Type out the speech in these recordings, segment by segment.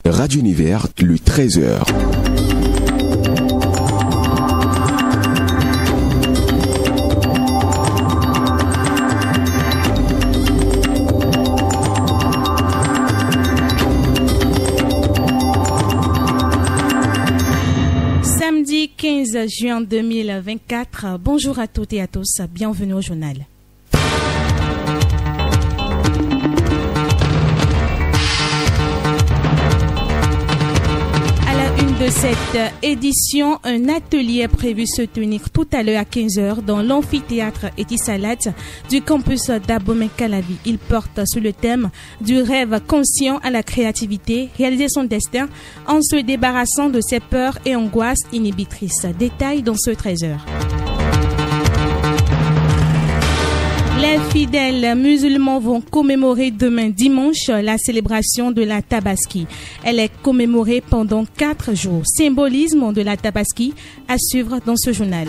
Radio Univers, le 13h. Samedi 15 juin 2024. Bonjour à toutes et à tous. Bienvenue au journal. De cette édition, un atelier est prévu se tenir tout à l'heure à 15h dans l'amphithéâtre Etisalat du campus d'Abomey-Calavi. Il porte sur le thème du rêve conscient à la créativité, réaliser son destin en se débarrassant de ses peurs et angoisses inhibitrices. Détail dans ce 13h. Les fidèles musulmans vont commémorer demain dimanche la célébration de la Tabaski. Elle est commémorée pendant 4 jours. Symbolisme de la Tabaski à suivre dans ce journal.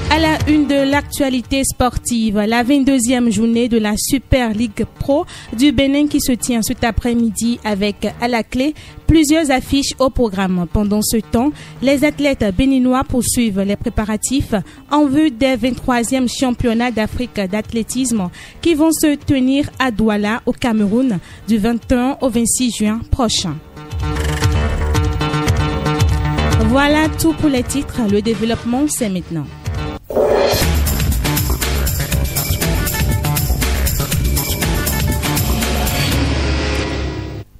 À la une de l'actualité sportive, la 22e journée de la Super League Pro du Bénin qui se tient cet après-midi avec à la clé plusieurs affiches au programme. Pendant ce temps, les athlètes béninois poursuivent les préparatifs en vue des 23e championnats d'Afrique d'athlétisme qui vont se tenir à Douala au Cameroun du 21 au 26 juin prochain. Voilà tout pour les titres. Le développement, c'est maintenant.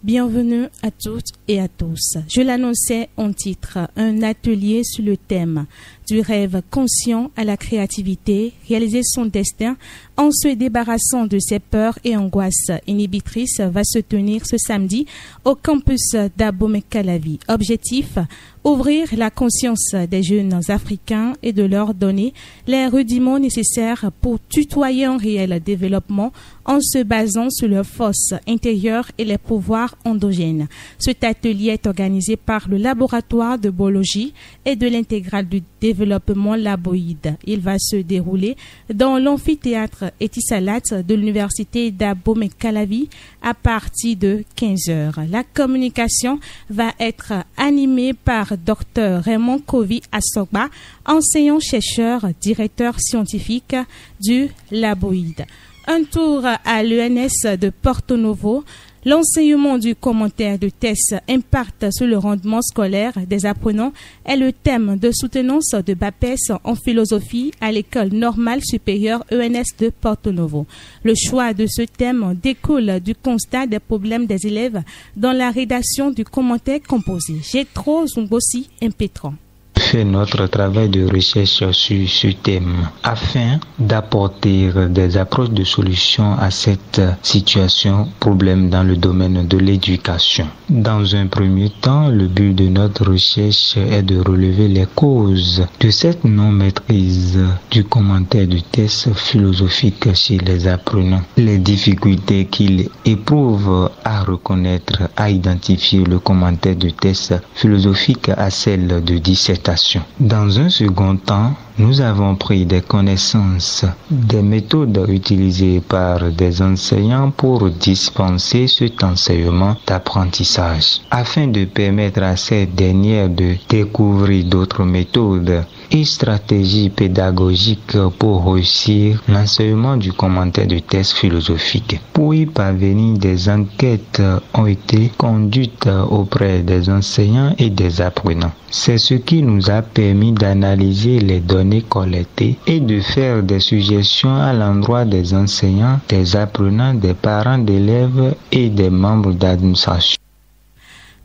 Bienvenue à toutes et à tous. Je l'annonçais en titre, un atelier sur le thème du rêve conscient à la créativité, réaliser son destin en se débarrassant de ses peurs et angoisses inhibitrices va se tenir ce samedi au campus d'Abomey-Calavi. Objectif, ouvrir la conscience des jeunes africains et de leur donner les rudiments nécessaires pour tutoyer un réel développement en se basant sur leurs forces intérieures et les pouvoirs endogènes. Cet atelier est organisé par le laboratoire de biologie et de l'intégrale du développement laboïde. Il va se dérouler dans l'amphithéâtre Etisalat de l'université d'Abomey-Calavi à partir de 15h. La communication va être animée par Dr Raymond Kovi Assogba, enseignant-chercheur, directeur scientifique du laboïde. Un tour à l'ENS de Porto Novo. L'enseignement du commentaire de test impact sur le rendement scolaire des apprenants est le thème de soutenance de BAPES en philosophie à l'école normale supérieure ENS de Porto Novo. Le choix de ce thème découle du constat des problèmes des élèves dans la rédaction du commentaire composé. Gétro Zungossi impétrant. Fait notre travail de recherche sur ce thème afin d'apporter des approches de solutions à cette situation, problème dans le domaine de l'éducation. Dans un premier temps, le but de notre recherche est de relever les causes de cette non-maîtrise du commentaire du test philosophique chez les apprenants, les difficultés qu'ils éprouvent à reconnaître, à identifier le commentaire de test philosophique à celle de dissertation. Dans un second temps, nous avons pris des connaissances des méthodes utilisées par des enseignants pour dispenser cet enseignement d'apprentissage, afin de permettre à ces dernières de découvrir d'autres méthodes et stratégies pédagogiques pour réussir l'enseignement du commentaire de test philosophique. Pour y parvenir, des enquêtes ont été conduites auprès des enseignants et des apprenants. C'est ce qui nous a permis d'analyser les données collectées et de faire des suggestions à l'endroit des enseignants, des apprenants, des parents d'élèves et des membres d'administration.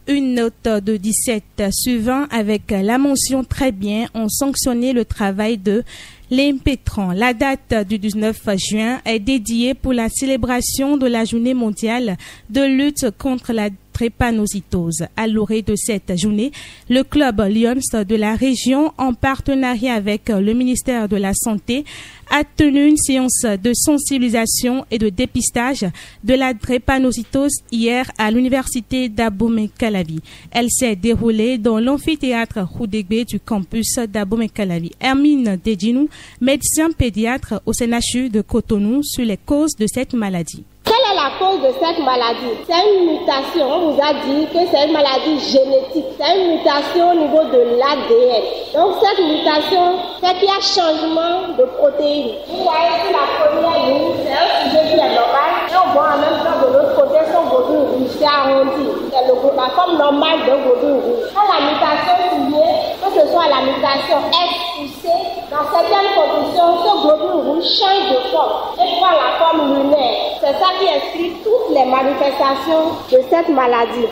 Une note de 17 suivant avec la mention très bien ont sanctionné le travail de l'impétrant. La date du 19 juin est dédiée pour la célébration de la journée mondiale de lutte contre la drépanocytose. À l'orée de cette journée, le club Lions de la région, en partenariat avec le ministère de la Santé, a tenu une séance de sensibilisation et de dépistage de la drépanocytose hier à l'université d'Abomey-Calavi. Elle s'est déroulée dans l'amphithéâtre Roudegbe du campus d'Abomey-Calavi. Hermine Dedinou, médecin pédiatre au CNHU de Cotonou, sur les causes de cette maladie. Quelle la cause de cette maladie? C'est une mutation. On vous a dit que c'est une maladie génétique. C'est une mutation au niveau de l'ADN. Donc cette mutation fait qu'il y a changement de protéines. Vous voyez sur la première ligne, c'est un sujet qui est normal. Et on voit en même temps de l'autre côté son globule rouge, c'est arrondi. C'est la forme normale d'un globule rouge. Quand la mutation est liée, que ce soit la mutation S ou C, dans certaines conditions, ce globule rouge change de forme et prend la forme lunaire. C'est ça qui explique toutes les manifestations de cette maladie.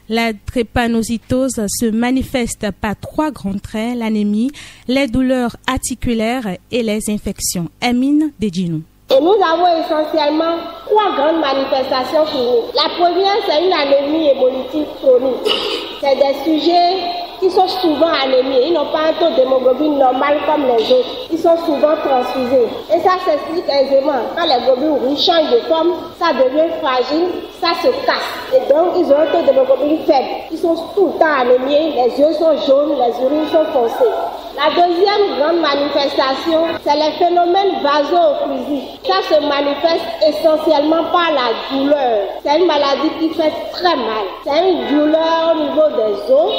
La drépanocytose se manifeste par 3 grands traits, l'anémie, les douleurs articulaires et les infections. Amine Dedjinou. Et nous avons essentiellement 3 grandes manifestations cliniques. La première, c'est une anémie hémolytique chronique. C'est des sujets qui sont souvent anémiés. Ils n'ont pas un taux d'hémoglobine normal comme les autres. Ils sont souvent transfusés. Et ça s'explique aisément. Quand les globules rouges changent de forme, ça devient fragile, ça se casse. Et donc, ils ont un taux d'hémoglobine faible. Ils sont tout le temps anémiés, les yeux sont jaunes, les urines sont foncées. La deuxième grande manifestation, c'est les phénomènes vaso-occlusifs. Ça se manifeste essentiellement par la douleur. C'est une maladie qui fait très mal. C'est une douleur au niveau des os,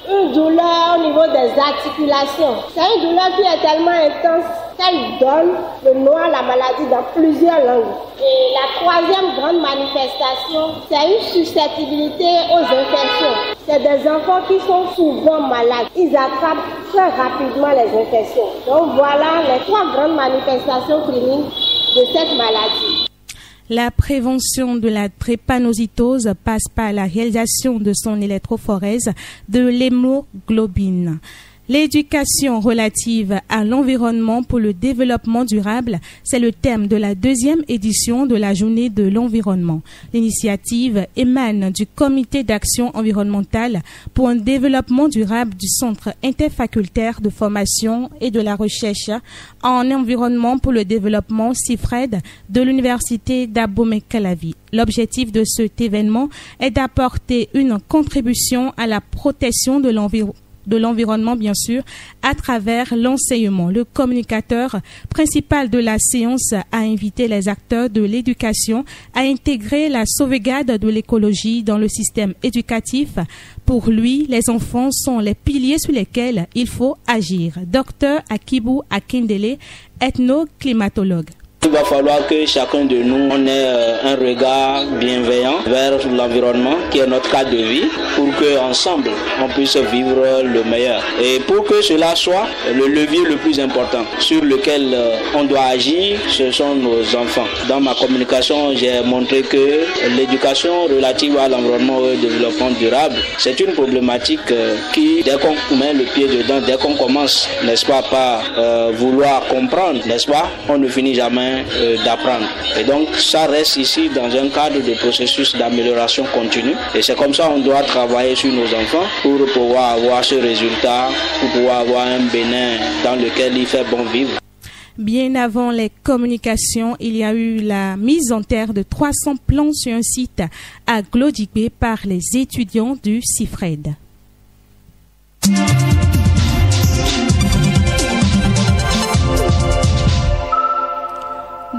une douleur au niveau des articulations. C'est une douleur qui est tellement intense qu'elle donne le nom à la maladie dans plusieurs langues. Et la troisième grande manifestation, c'est une susceptibilité aux infections. C'est des enfants qui sont souvent malades. Ils attrapent très rapidement les infections. Donc voilà les 3 grandes manifestations cliniques de cette maladie. La prévention de la drépanocytose passe par la réalisation de son électrophorèse de l'hémoglobine. L'éducation relative à l'environnement pour le développement durable, c'est le thème de la 2e édition de la Journée de l'environnement. L'initiative émane du Comité d'action environnementale pour un développement durable du Centre interfacultaire de formation et de la recherche en environnement pour le développement CIFRED de l'Université d'Abomey-Calavi. L'objectif de cet événement est d'apporter une contribution à la protection de l'environnement, bien sûr, à travers l'enseignement. Le communicateur principal de la séance a invité les acteurs de l'éducation à intégrer la sauvegarde de l'écologie dans le système éducatif. Pour lui, les enfants sont les piliers sur lesquels il faut agir. Docteur Akibou Akindele, ethno-climatologue. Il va falloir que chacun de nous on ait un regard bienveillant vers l'environnement qui est notre cadre de vie pour qu'ensemble on puisse vivre le meilleur. Et pour que cela soit le levier le plus important sur lequel on doit agir, ce sont nos enfants. Dans ma communication, j'ai montré que l'éducation relative à l'environnement et au développement durable, c'est une problématique qui, dès qu'on met le pied dedans, dès qu'on commence, n'est-ce pas, par vouloir comprendre, n'est-ce pas, on ne finit jamais d'apprendre. Et donc ça reste ici dans un cadre de processus d'amélioration continue. Et c'est comme ça qu'on doit travailler sur nos enfants pour pouvoir avoir ce résultat, pour pouvoir avoir un Bénin dans lequel il fait bon vivre. Bien avant les communications, il y a eu la mise en terre de 300 plants sur un site à Glodipé par les étudiants du CIFRED.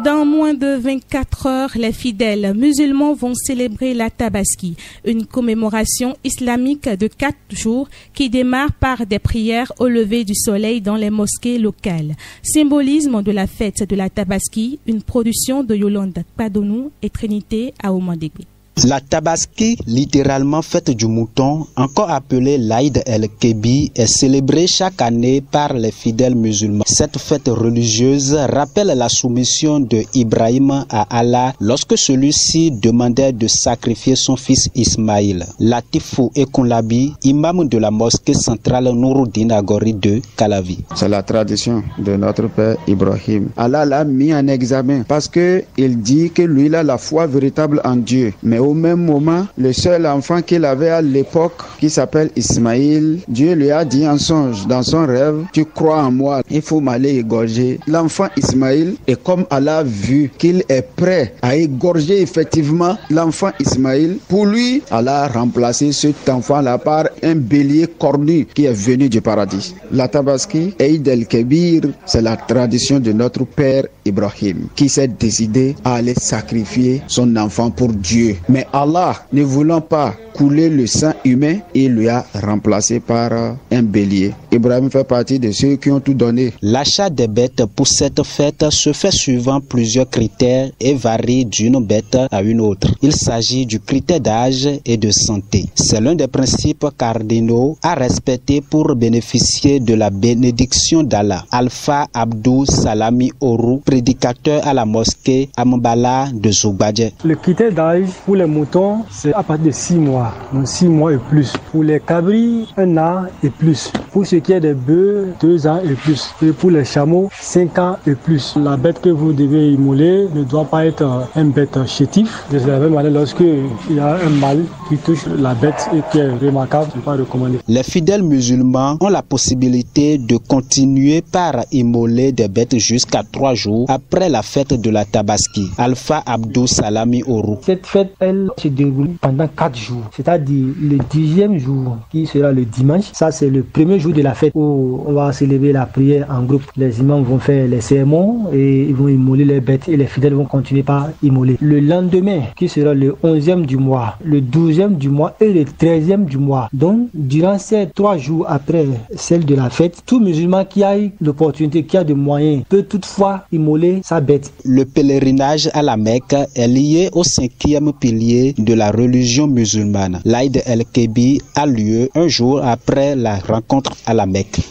Dans moins de 24 heures, les fidèles musulmans vont célébrer la Tabaski, une commémoration islamique de 4 jours qui démarre par des prières au lever du soleil dans les mosquées locales. Symbolisme de la fête de la Tabaski, une production de Yolande Padonou et Trinité Aoumandegbe. La Tabaski, littéralement fête du mouton, encore appelée l'Aïd el-Kebi, est célébrée chaque année par les fidèles musulmans. Cette fête religieuse rappelle la soumission de Ibrahim à Allah lorsque celui-ci demandait de sacrifier son fils Ismaïl. Latifou Ekonlabi, imam de la mosquée centrale Nouruddin Agori de Calavi. C'est la tradition de notre père Ibrahim. Allah l'a mis en examen parce qu'il dit que lui il a la foi véritable en Dieu. Mais au au même moment, le seul enfant qu'il avait à l'époque, qui s'appelle Ismaïl, Dieu lui a dit en songe, dans son rêve, tu crois en moi, il faut m'aller égorger l'enfant Ismaïl. Et comme Allah a vu qu'il est prêt à égorger effectivement l'enfant Ismaïl, pour lui, Allah a remplacé cet enfant-là par un bélier cornu qui est venu du paradis. La Tabaski, Eid el-Kébir, c'est la tradition de notre père Ibrahim, qui s'est décidé à aller sacrifier son enfant pour Dieu. Mais Allah, ne voulant pas couler le sang humain, il lui a remplacé par un bélier. Ibrahim fait partie de ceux qui ont tout donné. L'achat des bêtes pour cette fête se fait suivant plusieurs critères et varie d'une bête à une autre. Il s'agit du critère d'âge et de santé. C'est l'un des principes cardinaux à respecter pour bénéficier de la bénédiction d'Allah. Alpha Abdou Salami Oru, prédicateur à la mosquée Amambala de Zoubadje. Le critère d'âge pour les moutons, c'est à partir de 6 mois. Donc 6 mois et plus. Pour les cabris, 1 an et plus. Pour ce qui est des bœufs, 2 ans et plus. Et pour les chameaux, 5 ans et plus. La bête que vous devez immoler ne doit pas être une bête chétif. De la même manière, lorsqu'il y a un mâle qui touche la bête et qui est remarquable, ce n'est pas recommandé. Les fidèles musulmans ont la possibilité de continuer par immoler des bêtes jusqu'à 3 jours après la fête de la Tabaski. Alpha Abdou Salami Oru. Cette fête, elle se déroule pendant 4 jours. C'est-à-dire le 10e jour qui sera le dimanche. Ça, c'est le premier jour de la fête où on va célébrer la prière en groupe. Les imams vont faire les sermons et ils vont immoler les bêtes et les fidèles vont continuer par immoler. Le lendemain, qui sera le 11e du mois, le 12e du mois et le 13e du mois. Donc, durant ces 3 jours après celle de la fête, tout musulman qui a eu l'opportunité, qui a des moyens, peut toutefois immoler sa bête. Le pèlerinage à la Mecque est lié au 5e pilier de la religion musulmane. L'Aïd el-Kébi a lieu un jour après la rencontre à la Mecque.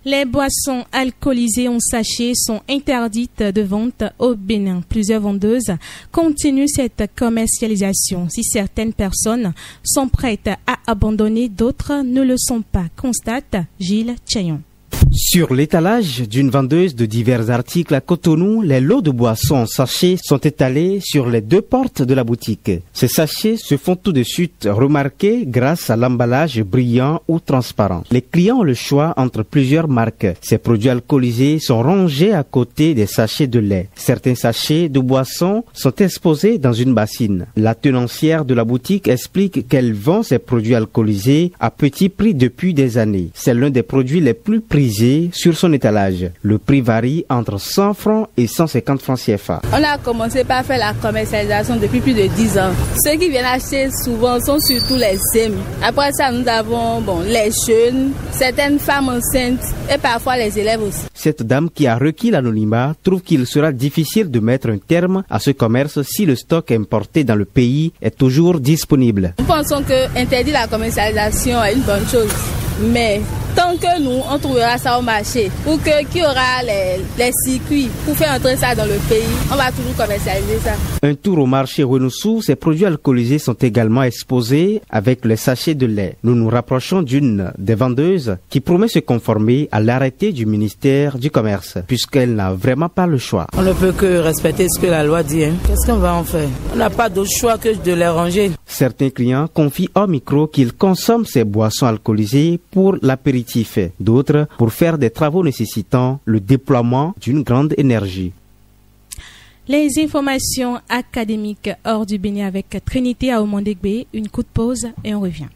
Les boissons alcoolisées en sachet sont interdites de vente au Bénin. Plusieurs vendeuses continuent cette commercialisation. Si certaines personnes sont prêtes à abandonner, d'autres ne le sont pas, constate Gilles Chayon. Sur l'étalage d'une vendeuse de divers articles à Cotonou, les lots de boissons en sachets sont étalés sur les 2 portes de la boutique. Ces sachets se font tout de suite remarquer grâce à l'emballage brillant ou transparent. Les clients ont le choix entre plusieurs marques. Ces produits alcoolisés sont rangés à côté des sachets de lait. Certains sachets de boissons sont exposés dans une bassine. La tenancière de la boutique explique qu'elle vend ces produits alcoolisés à petit prix depuis des années. C'est l'un des produits les plus prisés sur son étalage. Le prix varie entre 100 francs et 150 francs CFA. On a commencé par faire la commercialisation depuis plus de 10 ans. Ceux qui viennent acheter souvent sont surtout les SEM. Après ça, nous avons les jeunes, certaines femmes enceintes et parfois les élèves aussi. Cette dame qui a requis l'anonymat trouve qu'il sera difficile de mettre un terme à ce commerce si le stock importé dans le pays est toujours disponible. Nous pensons que interdire la commercialisation est une bonne chose. Mais tant que nous, on trouvera ça au marché, ou qu'il y aura les circuits pour faire entrer ça dans le pays, on va toujours commercialiser ça. Un tour au marché Renoussou, ces produits alcoolisés sont également exposés avec les sachets de lait. Nous nous rapprochons d'une des vendeuses qui promet se conformer à l'arrêté du ministère du Commerce, puisqu'elle n'a vraiment pas le choix. On ne peut que respecter ce que la loi dit. Qu'est-ce qu'on va en faire? On n'a pas d'autre choix que de les ranger. Certains clients confient au micro qu'ils consomment ces boissons alcoolisées pour l'apéritif, d'autres pour faire des travaux nécessitant le déploiement d'une grande énergie. Les informations académiques hors du Bénin avec Trinité à Omondegbe, une courte pause et on revient.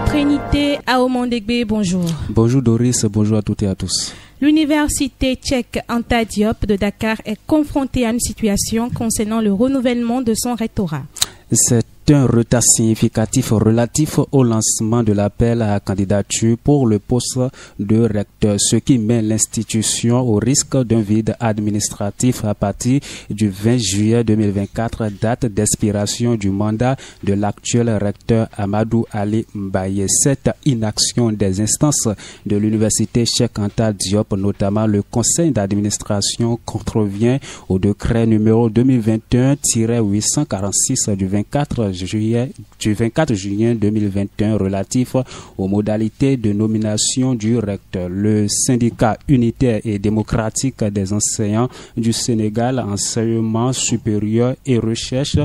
Trinité à Omondegbe, bonjour. Bonjour Doris, bonjour à toutes et à tous. L'université tchèque Anta Diop de Dakar est confrontée à une situation concernant le renouvellement de son rectorat. C'est un retard significatif relatif au lancement de l'appel à candidature pour le poste de recteur, ce qui met l'institution au risque d'un vide administratif à partir du 20 juillet 2024, date d'expiration du mandat de l'actuel recteur Amadou Ali Mbaye. Cette inaction des instances de l'université Cheikh Anta Diop, notamment le conseil d'administration, contrevient au décret numéro 2021-846 du 24 juillet 2021 relatif aux modalités de nomination du recteur. Le syndicat unitaire et démocratique des enseignants du Sénégal, enseignement supérieur et recherche,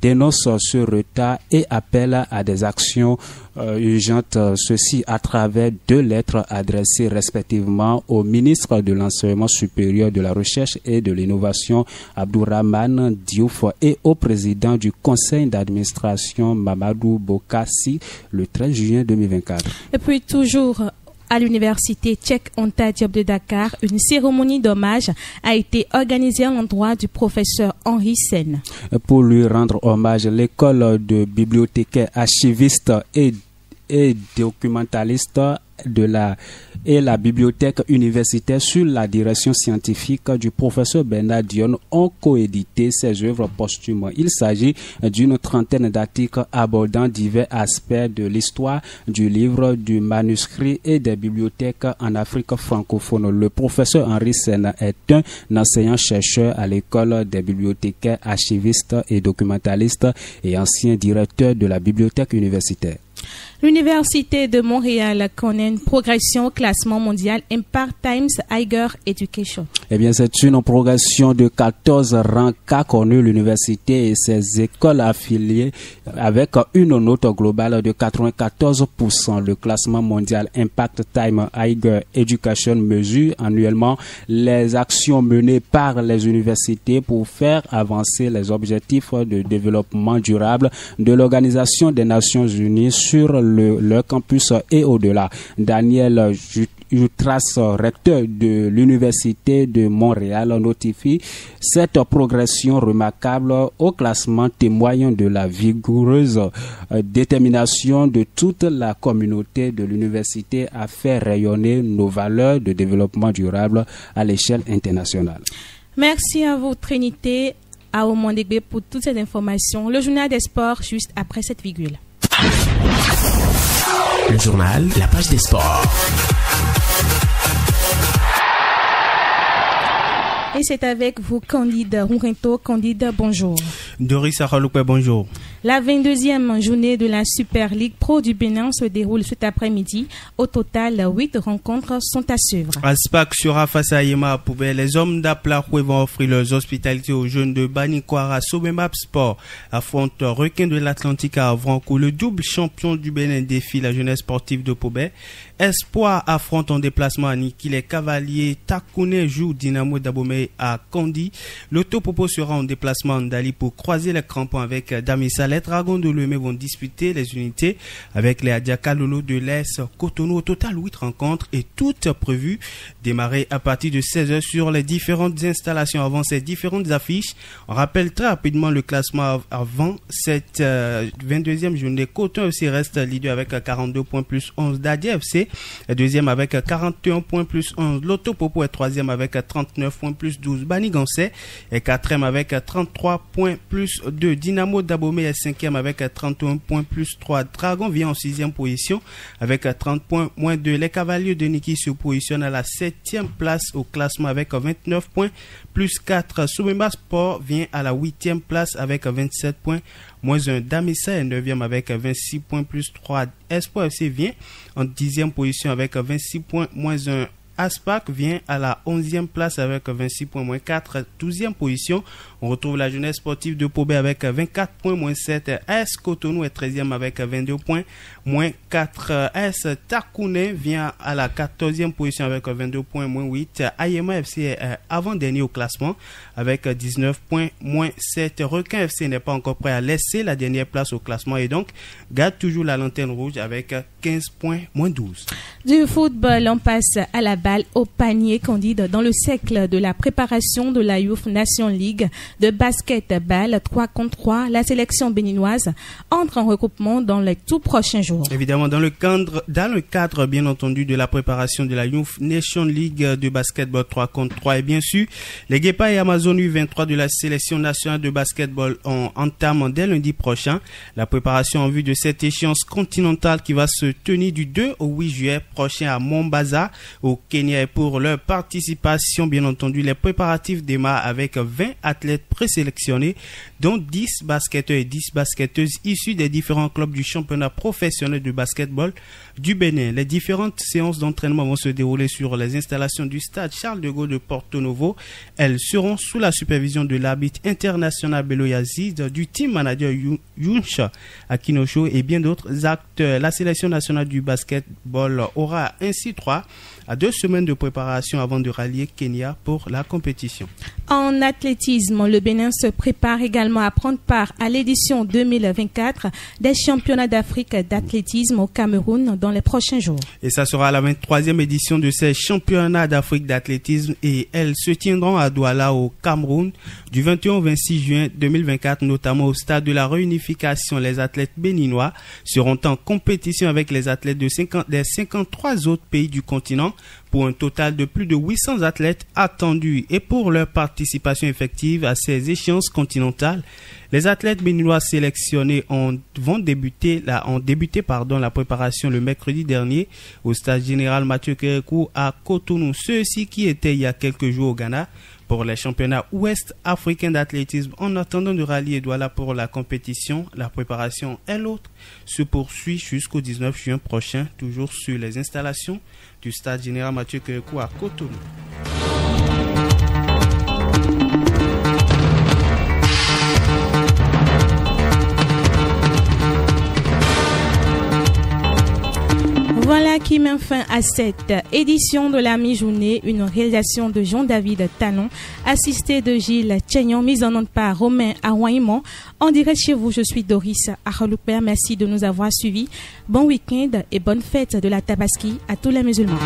dénonce ce retard et appelle à des actions urgentes, ceci à travers 2 lettres adressées respectivement au ministre de l'enseignement supérieur, de la recherche et de l'innovation Abdourahmane Diouf et au président du conseil d'administration Mamadou Bokassi le 13 juin 2024. Et puis toujours à l'université Cheikh Anta Diop de Dakar, une cérémonie d'hommage a été organisée à l'endroit du professeur Henri Sène. Pour lui rendre hommage, l'école de bibliothécaires, archivistes et documentalistes et la bibliothèque universitaire sous la direction scientifique du professeur Bernard Dione ont coédité ses œuvres posthumes. Il s'agit d'une trentaine d'articles abordant divers aspects de l'histoire du livre, du manuscrit et des bibliothèques en Afrique francophone. Le professeur Henri Sène est un enseignant-chercheur à l'école des bibliothécaires, archivistes et documentalistes et ancien directeur de la bibliothèque universitaire. L'Université de Montréal connaît une progression au classement mondial Impact Times Higher Education. Eh bien, c'est une progression de 14 rangs qu'a connue l'université et ses écoles affiliées avec une note globale de 94%. Le classement mondial Impact Times Higher Education mesure annuellement les actions menées par les universités pour faire avancer les objectifs de développement durable de l'Organisation des Nations Unies sur leur campus et au-delà. Daniel Jutras, recteur de l'Université de Montréal, notifie cette progression remarquable au classement, témoignant de la vigoureuse détermination de toute la communauté de l'université à faire rayonner nos valeurs de développement durable à l'échelle internationale. Merci à vous, Trinité, à Omondegbe pour toutes ces informations. Le journal des sports juste après cette virgule. Le journal, la page des sports. Et c'est avec vous, Candide Rourinto. Candide, bonjour. Doris Achaloupe, bonjour. La 22e journée de la Super League Pro du Bénin se déroule cet après-midi. Au total, 8 rencontres sont à suivre. Aspac sera face à Yema à Poubelle. Les hommes d'Aplahoué vont offrir leurs hospitalités aux jeunes de Banikwara. Sobemap Sport affronte Requin de l'Atlantique à Avranco. Le double champion du Bénin défie la jeunesse sportive de Poubelle. Espoir affronte en déplacement à Niki. Les Cavaliers Takouné jouent Dynamo d'Abomey à Kondi. Le Topopo sera en déplacement en Dali pour croiser les crampons avec Damissa. Les Dragons de Lemay vont disputer les unités avec les Adiaka Lolo de l'Est Cotonou. Au total, 8 rencontres et toutes prévues démarrer à partir de 16h sur les différentes installations. Avant ces différentes affiches, on rappelle très rapidement le classement avant cette 22e journée. Coton FC reste leader avec 42 points plus 11. Dadia FC est deuxième avec 41 points plus 11. Loto Popo est troisième avec 39 points plus 12. Banigansé est quatrième avec 33 points plus 2. Dynamo d'Abomey est cinquième avec 31 points plus 3. Dragon vient en sixième position avec 30 points moins 2. Les Cavaliers de Niki se positionnent à la 7e place au classement avec 29 points plus 4. Soumema Sport vient à la 8e place avec 27 points moins 1. Damissa est 9e avec 26 points plus 3. Espoir FC vient en 10e position avec 26 points moins 1. Aspac vient à la 11e place avec 26 points moins 4. 12e position, on retrouve la jeunesse sportive de Pobé avec 24 points moins 7. AS Cotonou est 13e avec 22 points moins 4. AS Takouné vient à la 14e position avec 22 points moins 8. Ayema FC est avant-dernier au classement avec 19 points moins 7. Requin FC n'est pas encore prêt à laisser la dernière place au classement et donc garde toujours la lanterne rouge avec 15 points moins 12. Du football, on passe à la balle au panier. Candide, dans le cercle de la préparation de la Youth Nation League de basketball 3 contre 3, la sélection béninoise entre en regroupement dans les tout prochains jours. Évidemment, dans le cadre bien entendu de la préparation de la Youth Nation League de basketball 3 contre 3 et bien sûr, les Guépas et Amazon U23 de la sélection nationale de basketball entament dès lundi prochain la préparation en vue de cette échéance continentale qui va se tenir du 2 au 8 juillet prochain à Mombasa au Kenya. Et pour leur participation, bien entendu, les préparatifs démarrent avec 20 athlètes présélectionnés, dont 10 basketteurs et 10 basketteuses issus des différents clubs du championnat professionnel de basketball du Bénin. Les différentes séances d'entraînement vont se dérouler sur les installations du stade Charles de Gaulle de Porto Novo. Elles seront sous la supervision de l'arbitre international Bello Yazid, du team manager Yunsha Akinosho et bien d'autres acteurs. La sélection nationale du basketball aura ainsi 3 à 2 semaines de préparation avant de rallier Kenya pour la compétition. En athlétisme, le Bénin se prépare également à prendre part à l'édition 2024 des championnats d'Afrique d'athlétisme au Cameroun dans les prochains jours. Et ça sera la 23e édition de ces championnats d'Afrique d'athlétisme et elles se tiendront à Douala au Cameroun du 21 au 26 juin 2024, notamment au stade de la réunification. Les athlètes béninois seront en compétition avec les athlètes des 53 autres pays du continent pour un total de plus de 800 athlètes attendus. Et pour leur participation effective à ces échéances continentales, les athlètes béninois sélectionnés ont débuté la préparation le mercredi dernier au stade général Mathieu Kérékou à Cotonou. Ceux-ci qui étaient il y a quelques jours au Ghana pour les championnats ouest africains d'athlétisme. En attendant de rallier Douala pour la compétition, la préparation et l'autre se poursuit jusqu'au 19 juin prochain, toujours sur les installations du stade général Mathieu Kérékou à Cotonou. Voilà qui met fin à cette édition de la mi-journée, une réalisation de Jean-David Talon, assisté de Gilles Tchegnon, mise en onde par Romain Arouaimon. En direct chez vous, je suis Doris Achalouper. Merci de nous avoir suivis. Bon week-end et bonne fête de la Tabaski à tous les musulmans.